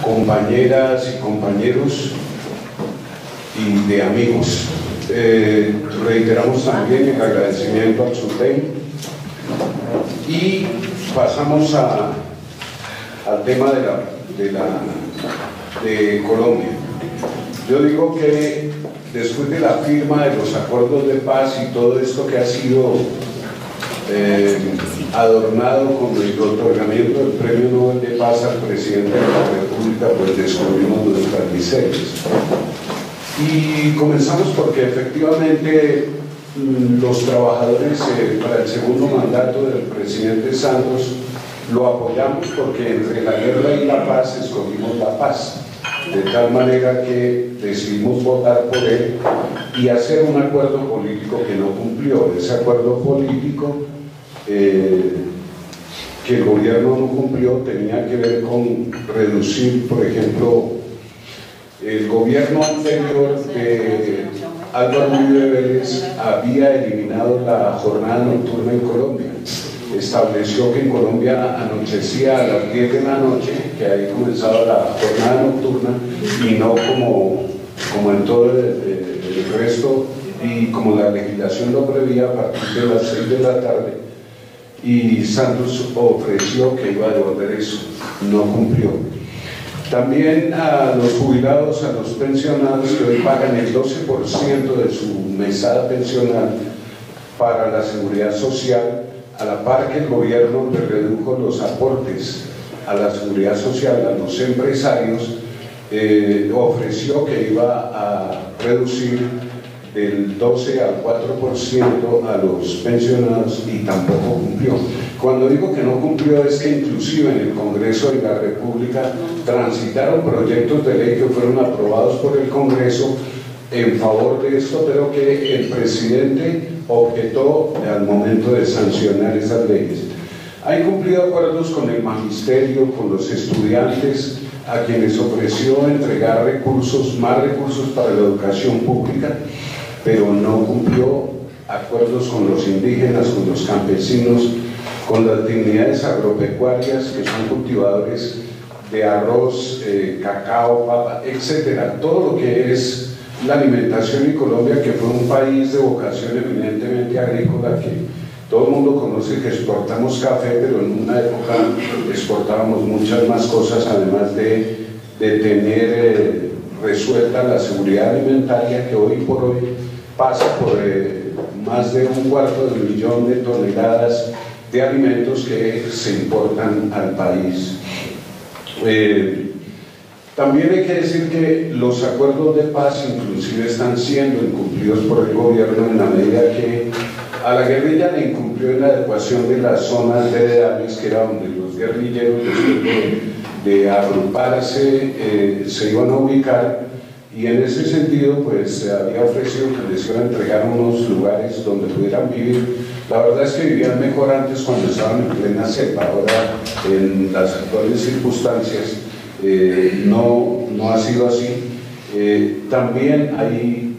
compañeras y compañeros y de amigos. Reiteramos también el agradecimiento al SUTEM y pasamos al tema de Colombia. Yo digo que después de la firma de los acuerdos de paz y todo esto que ha sido adornado con el otorgamiento del Premio Nobel de Paz al presidente de la República, pues descubrimos nuestras miserias. Y comenzamos porque efectivamente los trabajadores para el segundo mandato del presidente Santos lo apoyamos porque entre la guerra y la paz escogimos la paz, de tal manera que decidimos votar por él y hacer un acuerdo político que no cumplió. Ese acuerdo político que el gobierno no cumplió tenía que ver con reducir, por ejemplo, el gobierno anterior de Álvaro Uribe Vélez había eliminado la jornada nocturna en Colombia. Estableció que en Colombia anochecía a las 10 de la noche, que ahí comenzaba la jornada nocturna, y no como en todo el resto, y como la legislación lo prevía, a partir de las 6 de la tarde. Y Santos ofreció que iba a devolver eso, no cumplió. También a los jubilados, a los pensionados que hoy pagan el 12% de su mesada pensional para la seguridad social, a la par que el gobierno le redujo los aportes a la seguridad social a los empresarios, ofreció que iba a reducir del 12 al 4% a los pensionados y tampoco cumplió. Cuando digo que no cumplió es que inclusive en el Congreso de la República transitaron proyectos de ley que fueron aprobados por el Congreso en favor de esto, pero que el presidente objetó al momento de sancionar esas leyes. Ha incumplido acuerdos con el magisterio, con los estudiantes, a quienes ofreció entregar recursos, más recursos para la educación pública, pero no cumplió acuerdos con los indígenas, con los campesinos, con las dignidades agropecuarias, que son cultivadores de arroz, cacao, papa, etcétera, todo lo que es la alimentación en Colombia, que fue un país de vocación eminentemente agrícola, que todo el mundo conoce que exportamos café, pero en una época exportábamos muchas más cosas, además de tener resuelta la seguridad alimentaria, que hoy por hoy pasa por más de 250.000 de toneladas de alimentos que se importan al país. También hay que decir que los acuerdos de paz inclusive están siendo incumplidos por el gobierno en la medida que a la guerrilla le incumplió en la adecuación de las zonas de Dedales, que era donde los guerrilleros, después de agruparse, se iban a ubicar, y en ese sentido pues se había ofrecido que les iban a entregar unos lugares donde pudieran vivir. La verdad es que vivían mejor antes cuando estaban en plena selva. Ahora en las actuales circunstancias no ha sido así. También hay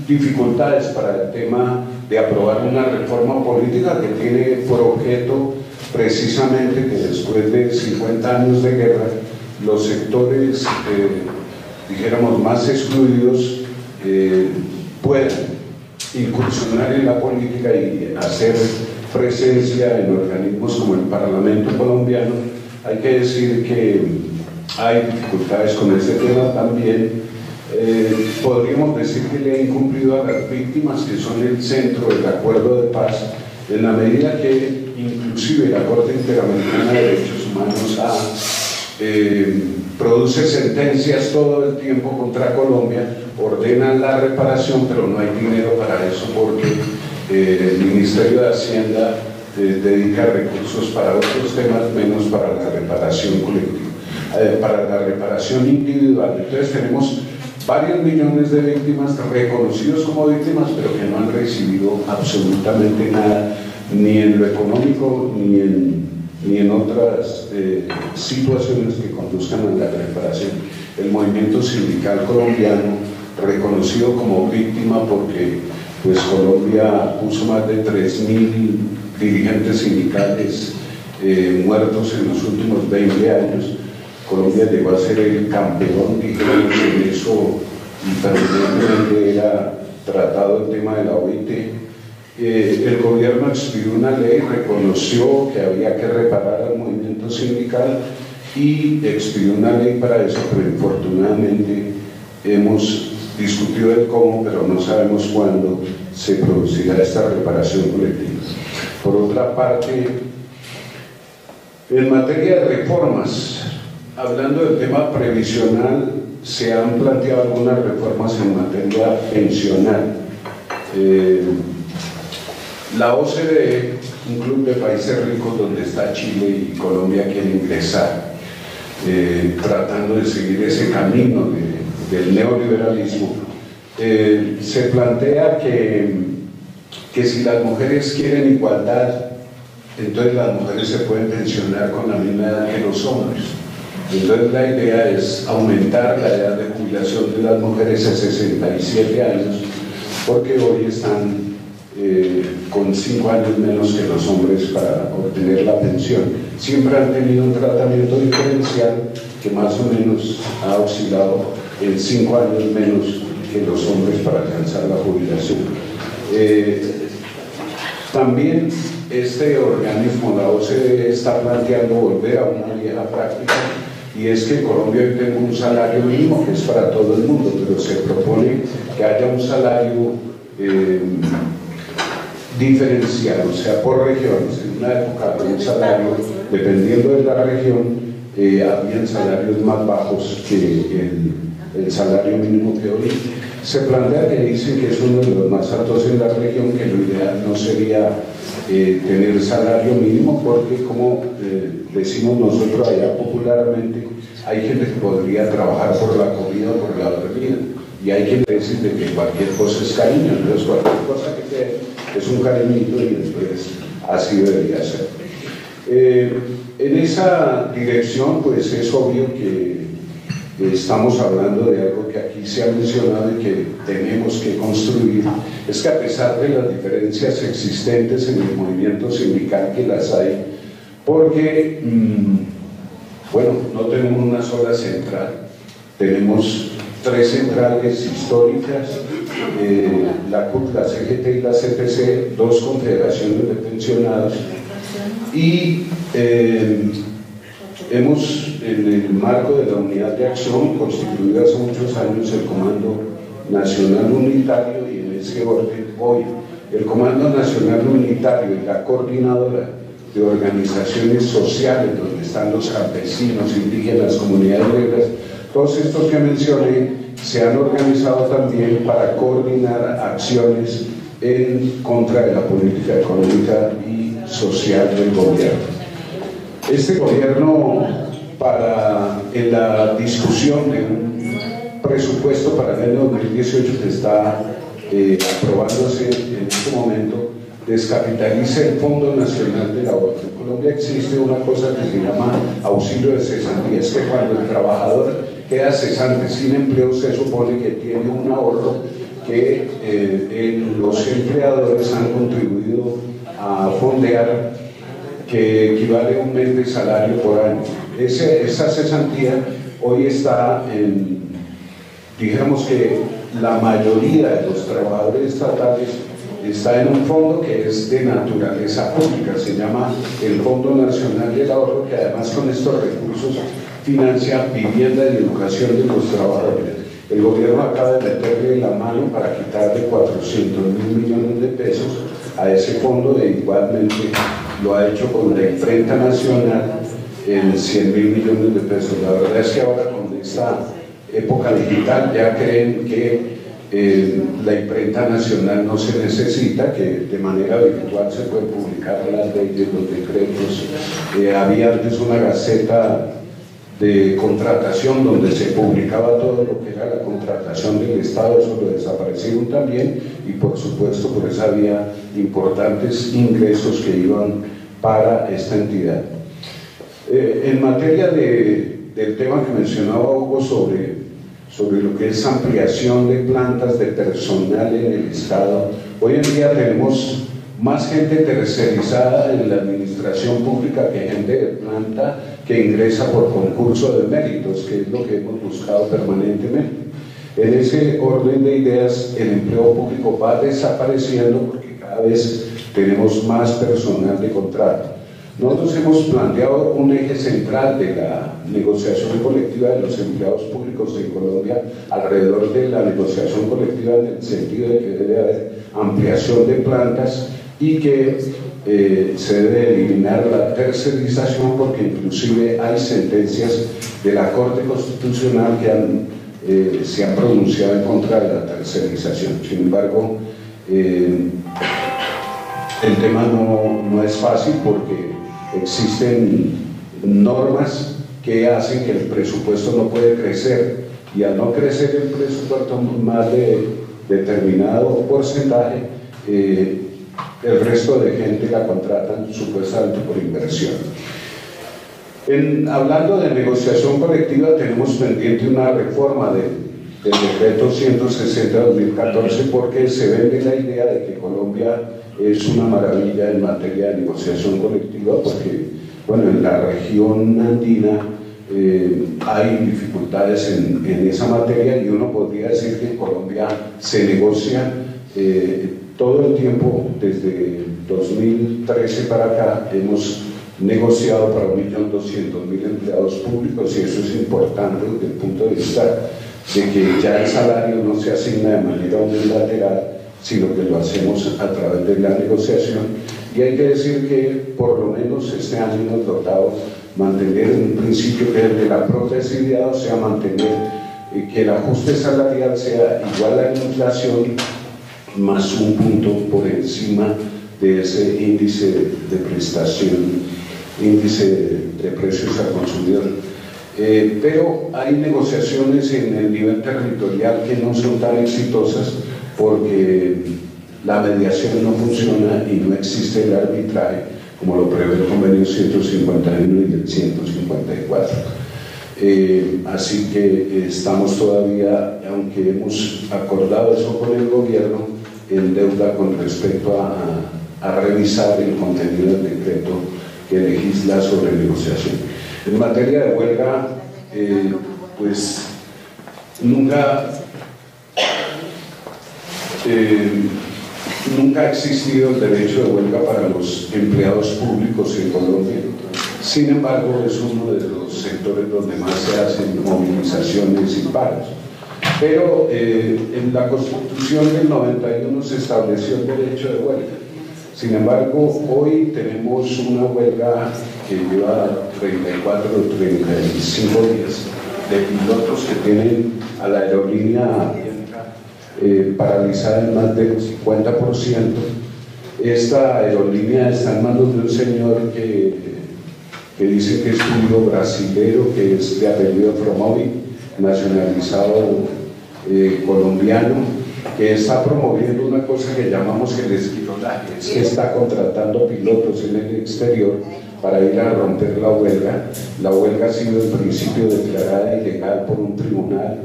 dificultades para el tema de aprobar una reforma política que tiene por objeto precisamente que después de 50 años de guerra los sectores, dijéramos, más excluidos puedan incursionar en la política y hacer presencia en organismos como el Parlamento colombiano. Hay que decir que hay dificultades con este tema también. Podríamos decir que le ha incumplido a las víctimas, que son el centro del acuerdo de paz, en la medida que inclusive la Corte Interamericana de Derechos Humanos produce sentencias todo el tiempo contra Colombia, ordenan la reparación, pero no hay dinero para eso porque el Ministerio de Hacienda dedica recursos para otros temas, menos para la reparación colectiva, para la reparación individual. Entonces tenemos varios millones de víctimas reconocidos como víctimas, pero que no han recibido absolutamente nada, ni en lo económico, ni en otras situaciones que conduzcan a la reparación. El movimiento sindical colombiano, reconocido como víctima porque pues Colombia puso más de 3.000 dirigentes sindicales muertos en los últimos 20 años, Colombia llegó a ser el campeón, digamos, en eso, y permanentemente era tratado el tema de la OIT. El gobierno expidió una ley, reconoció que había que reparar al movimiento sindical y expidió una ley para eso, pero infortunadamente hemos discutido el cómo, pero no sabemos cuándo se producirá esta reparación colectiva. Por otra parte, en materia de reformas, hablando del tema previsional, se han planteado algunas reformas en materia pensional. La OCDE, un club de países ricos donde está Chile y Colombia, quiere ingresar, tratando de seguir ese camino del neoliberalismo. Se plantea que si las mujeres quieren igualdad, entonces las mujeres se pueden pensionar con la misma edad que los hombres. Entonces la idea es aumentar la edad de jubilación de las mujeres a 67 años, porque hoy están con 5 años menos que los hombres para obtener la pensión. Siempre han tenido un tratamiento diferencial que más o menos ha oscilado en 5 años menos que los hombres para alcanzar la jubilación. También este organismo, la OCDE, está planteando volver a una vieja práctica, y es que Colombia hoy tenga un salario mínimo que es para todo el mundo, pero se propone que haya un salario diferencial, o sea, por regiones. En una época un salario, dependiendo de la región, habían salarios más bajos que el salario mínimo que hoy se plantea, que dicen que es uno de los más altos en la región, que lo ideal no sería tener salario mínimo, porque como decimos nosotros allá popularmente, hay gente que podría trabajar por la comida o por la bebida, y hay quien dice de que cualquier cosa es cariño, entonces cualquier cosa que te es un cariñito, y entonces así debería ser. En esa dirección, pues es obvio que estamos hablando de algo que aquí se ha mencionado y que tenemos que construir, es que a pesar de las diferencias existentes en el movimiento sindical, que las hay, porque, bueno, no tenemos una sola central, tenemos 3 centrales históricas, la CUT, la CGT y la CPC, 2 confederaciones de pensionados, y hemos, en el marco de la unidad de acción constituida hace muchos años, el Comando Nacional Unitario, y en ese orden hoy el Comando Nacional Unitario y la Coordinadora de Organizaciones Sociales, donde están los campesinos, indígenas, comunidades negras, todos estos que mencioné, se han organizado también para coordinar acciones en contra de la política económica y social del gobierno. Este gobierno, en la discusión de un presupuesto para el año 2018 que está aprobándose en este momento, descapitaliza el Fondo Nacional del Ahorro. En Colombia existe una cosa que se llama auxilio de cesantía, es que cuando el trabajador queda cesante sin empleo, se supone que tiene un ahorro que los empleadores han contribuido a fondear, que equivale a un mes de salario por año. Esa cesantía hoy está en, digamos que la mayoría de los trabajadores estatales está en un fondo que es de naturaleza pública, se llama el Fondo Nacional del Ahorro, que además con estos recursos financia vivienda y educación de los trabajadores. El gobierno acaba de meterle la mano para quitarle 400.000 millones de pesos a ese fondo, e igualmente lo ha hecho con la imprenta nacional en 100.000 millones de pesos. La verdad es que ahora, con esta época digital, ya creen que la imprenta nacional no se necesita, que de manera virtual se pueden publicar las leyes, los decretos. Había antes una gaceta de contratación donde se publicaba todo lo que era la contratación del Estado, eso lo desaparecieron también, y por supuesto por esa había importantes ingresos que iban para esta entidad. En materia del tema que mencionaba Hugo sobre lo que es ampliación de plantas de personal en el Estado, hoy en día tenemos más gente tercerizada en la administración pública que gente de planta que ingresa por concurso de méritos, que es lo que hemos buscado permanentemente. En ese orden de ideas, el empleo público va desapareciendo porque cada vez tenemos más personal de contrato. Nosotros hemos planteado un eje central de la negociación colectiva de los empleados públicos en Colombia alrededor de la negociación colectiva, en el sentido de que debe haber ampliación de plantas y que se debe eliminar la tercerización, porque inclusive hay sentencias de la Corte Constitucional que se han pronunciado en contra de la tercerización. Sin embargo, el tema no es fácil porque existen normas que hacen que el presupuesto no puede crecer, y al no crecer el presupuesto más de determinado porcentaje, el resto de gente la contratan supuestamente por inversión. Hablando de negociación colectiva, tenemos pendiente una reforma del decreto 160/2014, porque se vende la idea de que Colombia es una maravilla en materia de negociación colectiva, porque bueno, en la región andina hay dificultades en esa materia, y uno podría decir que en Colombia se negocia todo el tiempo. Desde 2013 para acá hemos negociado para 1.200.000 empleados públicos, y eso es importante desde el punto de vista de que ya el salario no se asigna de manera unilateral, sino que lo hacemos a través de la negociación. Y hay que decir que por lo menos este año hemos logrado mantener un principio que es de la progresividad, o sea, mantener que el ajuste salarial sea igual a la inflación más un punto por encima de ese índice de prestación, índice de precios al consumidor. Pero hay negociaciones en el nivel territorial que no son tan exitosas porque la mediación no funciona y no existe el arbitraje, como lo prevé el convenio 151 y el 154. Así que estamos todavía, aunque hemos acordado eso con el gobierno, en deuda con respecto a revisar el contenido del decreto que legisla sobre negociación. En materia de huelga, pues nunca ha existido el derecho de huelga para los empleados públicos en Colombia. Sin embargo, es uno de los sectores donde más se hacen movilizaciones y paros. Pero en la Constitución del 91 se estableció el derecho de huelga. Sin embargo, hoy tenemos una huelga que lleva 34 o 35 días de pilotos que tienen a la aerolínea paralizada en más del 50%. Esta aerolínea está en manos de un señor que dice que es judío brasilero, que es de apellido Fromori, nacionalizado colombiano, que está promoviendo una cosa que llamamos el esquironaje, es que está contratando pilotos en el exterior para ir a romper la huelga. La huelga ha sido en principio declarada ilegal por un tribunal,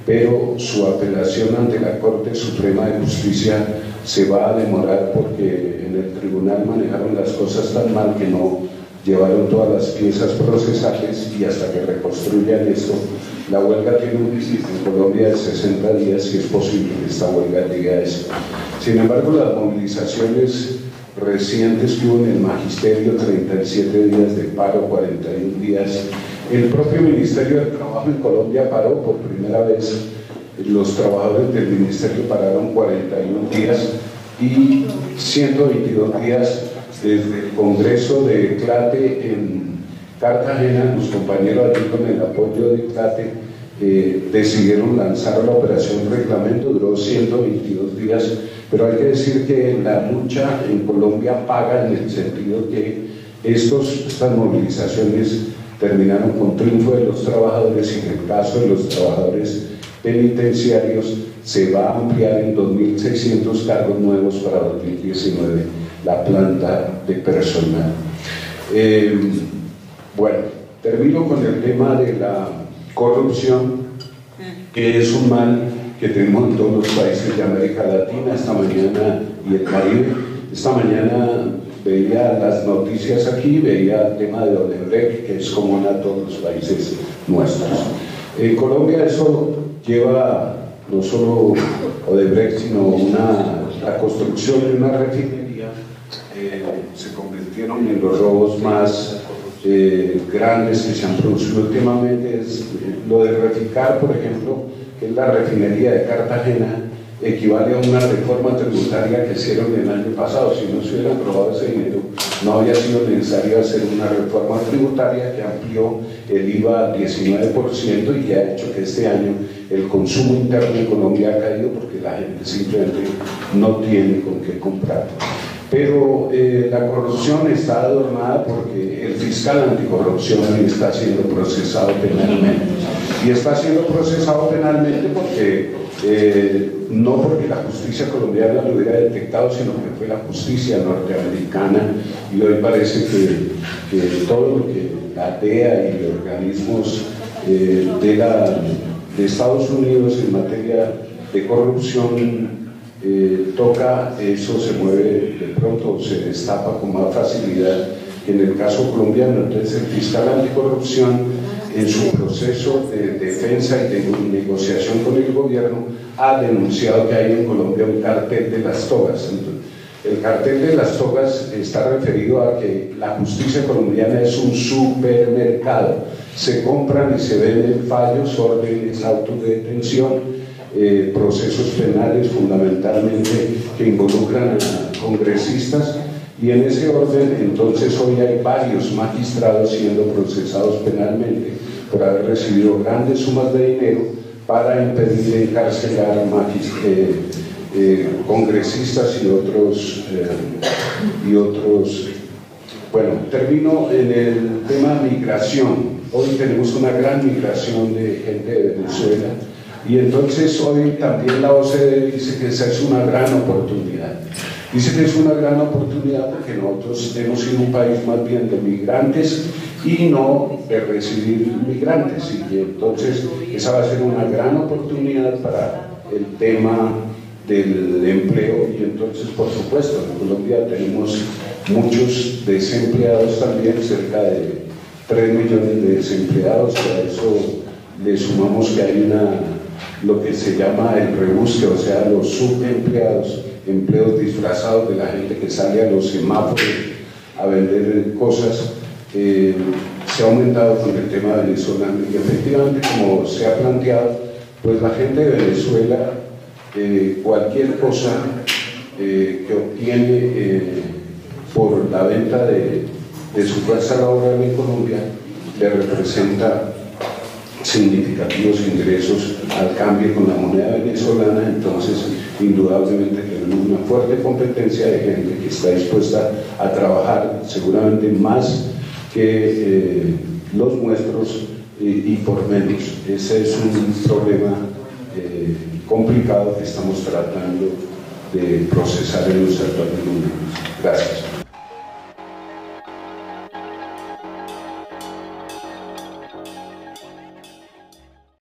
pero su apelación ante la Corte Suprema de Justicia se va a demorar porque en el tribunal manejaron las cosas tan mal que no llevaron todas las piezas procesales, y hasta que reconstruyan esto, la huelga tiene un límite en Colombia de 60 días, si es posible que esta huelga llegue a eso. Sin embargo, las movilizaciones recientes que hubo en el magisterio, 37 días de paro, 41 días, el propio Ministerio del Trabajo en Colombia paró por primera vez, los trabajadores del Ministerio pararon 41 días y 122 días desde el Congreso de CLATE en Cartagena. Los compañeros allí con el apoyo de CLATE decidieron lanzar la operación Reglamento, duró 122 días, pero hay que decir que la lucha en Colombia paga, en el sentido que estas movilizaciones terminaron con triunfo de los trabajadores, y en el caso de los trabajadores penitenciarios se va a ampliar en 2.600 cargos nuevos para 2019 la planta de personal. Bueno, termino con el tema de la corrupción, que es un mal que tenemos en todos los países de América Latina, esta mañana, y el Caribe. esta mañana veía las noticias aquí, veía el tema de Odebrecht, que es común a todos los países nuestros. En Colombia eso lleva no solo Odebrecht, sino la construcción de una refinería. Se convirtieron en los robos más grandes que se han producido últimamente. Es lo de Reficar, por ejemplo, que es la refinería de Cartagena, equivale a una reforma tributaria que hicieron el año pasado. Si no se hubieran robado ese dinero, no había sido necesario hacer una reforma tributaria que amplió el IVA al 19% y que ha hecho que este año el consumo interno en Colombia ha caído porque la gente simplemente no tiene con qué comprar. Pero la corrupción está adornada porque el fiscal anticorrupción está siendo procesado penalmente. Y está siendo procesado penalmente porque no porque la justicia colombiana lo hubiera detectado, sino que fue la justicia norteamericana, y hoy parece que todo lo que la DEA y organismos de Estados Unidos en materia de corrupción toca, eso se mueve de pronto, se destapa con más facilidad que en el caso colombiano. Entonces el fiscal anticorrupción, en su proceso de defensa y de negociación con el gobierno, ha denunciado que hay en Colombia un cartel de las togas. Entonces, el cartel de las togas está referido a que la justicia colombiana es un supermercado. Se compran y se venden fallos, órdenes, autos de detención, procesos penales fundamentalmente que involucran a congresistas, y en ese orden entonces hoy hay varios magistrados siendo procesados penalmente por haber recibido grandes sumas de dinero para impedir encarcelar a congresistas y otros. Bueno, termino en el tema migración. Hoy tenemos una gran migración de gente de Venezuela, y entonces hoy también la OCDE dice que esa es una gran oportunidad. Dice que es una gran oportunidad porque nosotros hemos sido un país más bien de migrantes y no de recibir migrantes, y entonces esa va a ser una gran oportunidad para el tema del empleo. Y entonces, por supuesto, en Colombia tenemos muchos desempleados también, cerca de 3 millones de desempleados. A eso le sumamos que hay lo que se llama el rebusque, o sea, los subempleados, empleos disfrazados de la gente que sale a los semáforos a vender cosas. Se ha aumentado con el tema venezolano, y efectivamente, como se ha planteado, pues la gente de Venezuela, cualquier cosa que obtiene por la venta de su fuerza laboral en Colombia le representa significativos ingresos al cambio con la moneda venezolana. Entonces, indudablemente tenemos una fuerte competencia de gente que está dispuesta a trabajar seguramente más que los nuestros y por menos. Ese es un problema complicado que estamos tratando de procesar en los actuales momentos. Gracias.